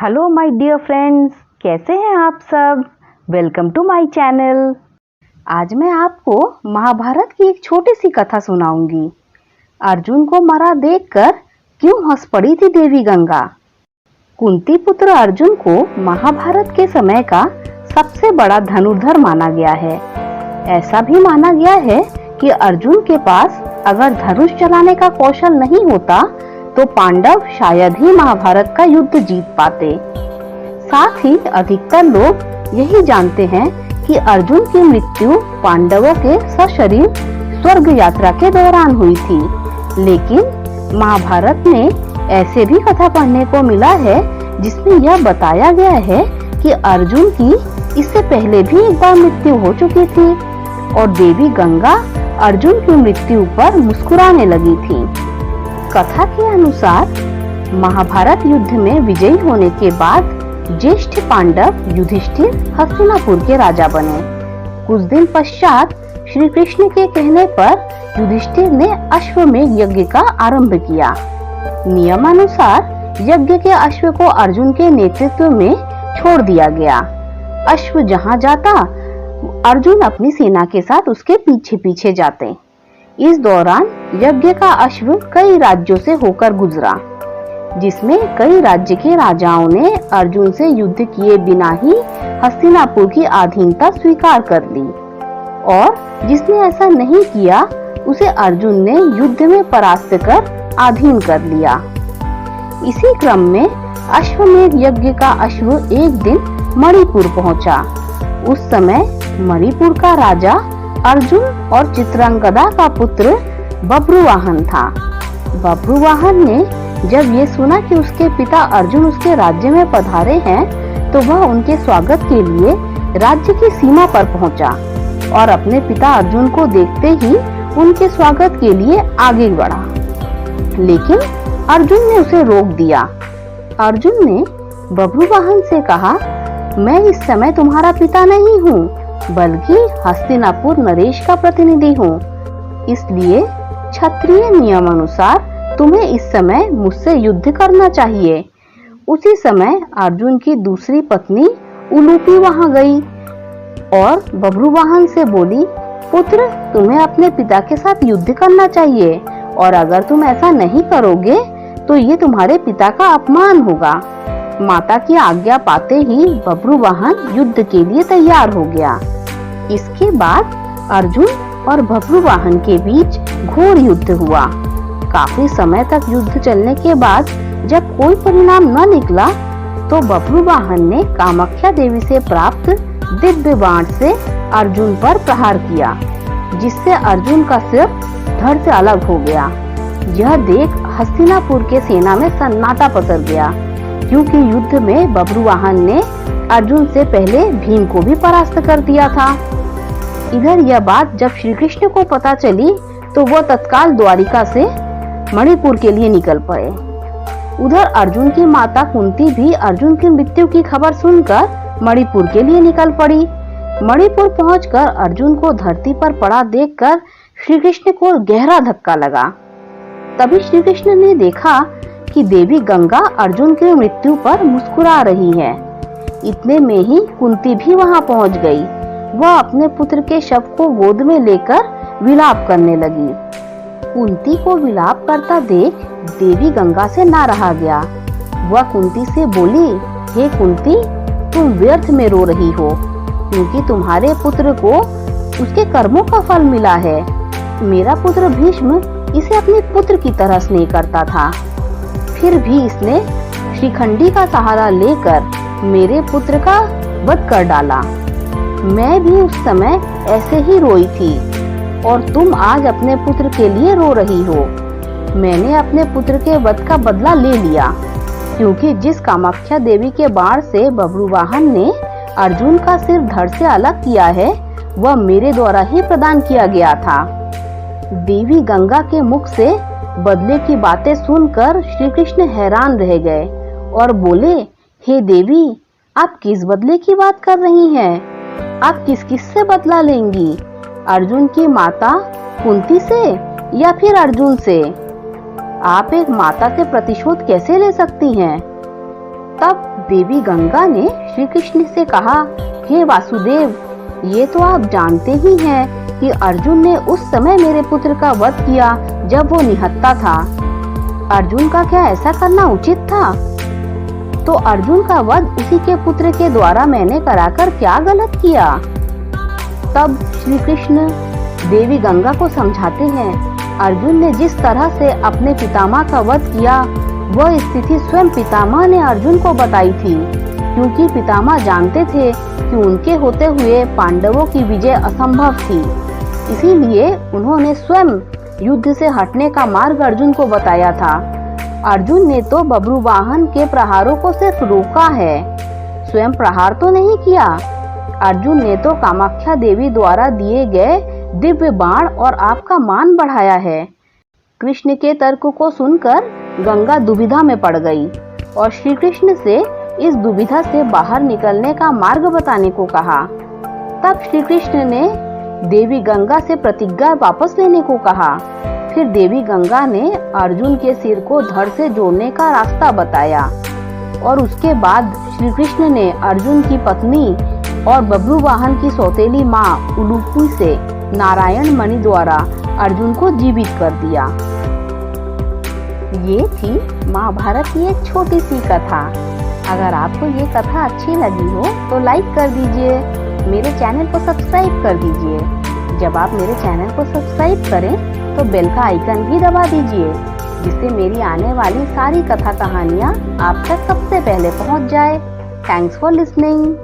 Hello my dear friends, कैसे हैं आप सब। Welcome to my channel. आज मैं आपको महाभारत की एक छोटी सी कथा सुनाऊंगी। अर्जुन को मरा देखकर क्यों हंस पड़ी थी देवी गंगा। कुंती पुत्र अर्जुन को महाभारत के समय का सबसे बड़ा धनुर्धर माना गया है। ऐसा भी माना गया है कि अर्जुन के पास अगर धनुष चलाने का कौशल नहीं होता तो पांडव शायद ही महाभारत का युद्ध जीत पाते। साथ ही अधिकतर लोग यही जानते हैं कि अर्जुन की मृत्यु पांडवों के सशरीर स्वर्ग यात्रा के दौरान हुई थी। लेकिन महाभारत में ऐसे भी कथा पढ़ने को मिला है जिसमें यह बताया गया है कि अर्जुन की इससे पहले भी एक बार मृत्यु हो चुकी थी और देवी गंगा अर्जुन की मृत्यु पर मुस्कुराने लगी थी। कथा के अनुसार महाभारत युद्ध में विजयी होने के बाद ज्येष्ठ पांडव युधिष्ठिर हस्तिनापुर के राजा बने। कुछ दिन पश्चात श्री कृष्ण के कहने पर युधिष्ठिर ने अश्वमेध यज्ञ का आरंभ किया। नियमानुसार यज्ञ के अश्व को अर्जुन के नेतृत्व में छोड़ दिया गया। अश्व जहां जाता अर्जुन अपनी सेना के साथ उसके पीछे पीछे जाते। इस दौरान यज्ञ का अश्व कई राज्यों से होकर गुजरा, जिसमें कई राज्य के राजाओं ने अर्जुन से युद्ध किए बिना ही हस्तिनापुर की अधीनता स्वीकार कर ली और जिसने ऐसा नहीं किया उसे अर्जुन ने युद्ध में परास्त कर अधीन कर लिया। इसी क्रम में अश्वमेध यज्ञ का अश्व एक दिन मणिपुर पहुंचा। उस समय मणिपुर का राजा अर्जुन और चित्रांगदा का पुत्र बब्रुवाहन था। बब्रुवाहन ने जब ये सुना कि उसके पिता अर्जुन उसके राज्य में पधारे हैं तो वह उनके स्वागत के लिए राज्य की सीमा पर पहुंचा और अपने पिता अर्जुन को देखते ही उनके स्वागत के लिए आगे बढ़ा। लेकिन अर्जुन ने उसे रोक दिया। अर्जुन ने बब्रुवाहन से कहा, मैं इस समय तुम्हारा पिता नहीं हूँ बल्कि हस्तिनापुर नरेश का प्रतिनिधि हूँ, इसलिए क्षत्रिय नियम अनुसार तुम्हें इस समय मुझसे युद्ध करना चाहिए। उसी समय अर्जुन की दूसरी पत्नी उलूपी वहां गई और बब्रुवाहन से बोली, पुत्र तुम्हें अपने पिता के साथ युद्ध करना चाहिए और अगर तुम ऐसा नहीं करोगे तो ये तुम्हारे पिता का अपमान होगा। माता की आज्ञा पाते ही बब्रुवाहन युद्ध के लिए तैयार हो गया। इसके बाद अर्जुन और बब्रुवाहन के बीच घोर युद्ध हुआ। काफी समय तक युद्ध चलने के बाद जब कोई परिणाम न निकला तो बब्रुवाहन ने कामाख्या देवी से प्राप्त दिव्य बाण से अर्जुन पर प्रहार किया, जिससे अर्जुन का सिर धड़ से अलग हो गया। यह देख हस्तिनापुर के सेना में सन्नाटा पसर गया, क्योंकि युद्ध में बब्रुवाहन ने अर्जुन से पहले भीम को भी परास्त कर दिया था। इधर यह बात जब श्री कृष्ण को पता चली तो वह तत्काल द्वारिका से मणिपुर के लिए निकल पड़े। उधर अर्जुन की माता कुंती भी अर्जुन की मृत्यु की खबर सुनकर मणिपुर के लिए निकल पड़ी। मणिपुर पहुंचकर अर्जुन को धरती पर पड़ा देखकर श्री कृष्ण को गहरा धक्का लगा। तभी श्री कृष्ण ने देखा कि देवी गंगा अर्जुन की मृत्यु पर मुस्कुरा रही है। इतने में ही कुंती भी वहां पहुंच गई। वह अपने पुत्र के शव को गोद में लेकर विलाप करने लगी। कुंती को विलाप करता देख देवी गंगा से ना रहा गया। वह कुंती से बोली, हे कुंती, तुम व्यर्थ में रो रही हो, क्योंकि तुम्हारे पुत्र को उसके कर्मों का फल मिला है। मेरा पुत्र भीष्म इसे अपने पुत्र की तरह स्नेह करता था, फिर भी इसने शिखंडी का सहारा लेकर मेरे पुत्र का वध कर डाला। मैं भी उस समय ऐसे ही रोई थी और तुम आज अपने पुत्र के लिए रो रही हो। मैंने अपने पुत्र के वध का बदला ले लिया, क्योंकि जिस कामाख्या देवी के बाण से बब्रुवाहन ने अर्जुन का सिर धड़ से अलग किया है वह मेरे द्वारा ही प्रदान किया गया था। देवी गंगा के मुख से बदले की बातें सुनकर श्री कृष्ण हैरान रह गए और बोले, हे देवी, आप किस बदले की बात कर रही हैं? आप किस किस से बदला लेंगी? अर्जुन की माता कुंती से या फिर अर्जुन से? आप एक माता से प्रतिशोध कैसे ले सकती हैं? तब देवी गंगा ने श्री कृष्ण से कहा, हे वासुदेव, ये तो आप जानते ही हैं कि अर्जुन ने उस समय मेरे पुत्र का वध किया जब वो निहत्था था। अर्जुन का क्या ऐसा करना उचित था? तो अर्जुन का वध उसी के पुत्र के द्वारा मैंने कराकर क्या गलत किया? तब श्री कृष्ण देवी गंगा को समझाते हैं, अर्जुन ने जिस तरह से अपने पितामह का वध किया वह स्थिति स्वयं पितामह ने अर्जुन को बताई थी, क्योंकि पितामह जानते थे कि उनके होते हुए पांडवों की विजय असंभव थी। इसीलिए उन्होंने स्वयं युद्ध से हटने का मार्ग अर्जुन को बताया था। अर्जुन ने तो बब्रुवाहन के प्रहारों को सिर्फ रोका है, स्वयं प्रहार तो नहीं किया। अर्जुन ने तो कामाख्या देवी द्वारा दिए गए दिव्य बाण और आपका मान बढ़ाया है। कृष्ण के तर्क को सुनकर गंगा दुविधा में पड़ गई और श्री कृष्ण से इस दुविधा से बाहर निकलने का मार्ग बताने को कहा। तब श्री कृष्ण ने देवी गंगा से प्रतिज्ञा वापस लेने को कहा। फिर देवी गंगा ने अर्जुन के सिर को धड़ से जोड़ने का रास्ता बताया और उसके बाद श्री कृष्ण ने अर्जुन की पत्नी और बब्रुवाहन की सौतेली माँ उलूपी से नारायण मणि द्वारा अर्जुन को जीवित कर दिया। ये थी महाभारत की एक छोटी सी कथा। अगर आपको ये कथा अच्छी लगी हो तो लाइक कर दीजिए, मेरे चैनल को सब्सक्राइब कर दीजिए। जब आप मेरे चैनल को सब्सक्राइब करें तो बेल का आइकन भी दबा दीजिए, जिससे मेरी आने वाली सारी कथा कहानियाँ आप तक सबसे पहले पहुँच जाए। Thanks for listening.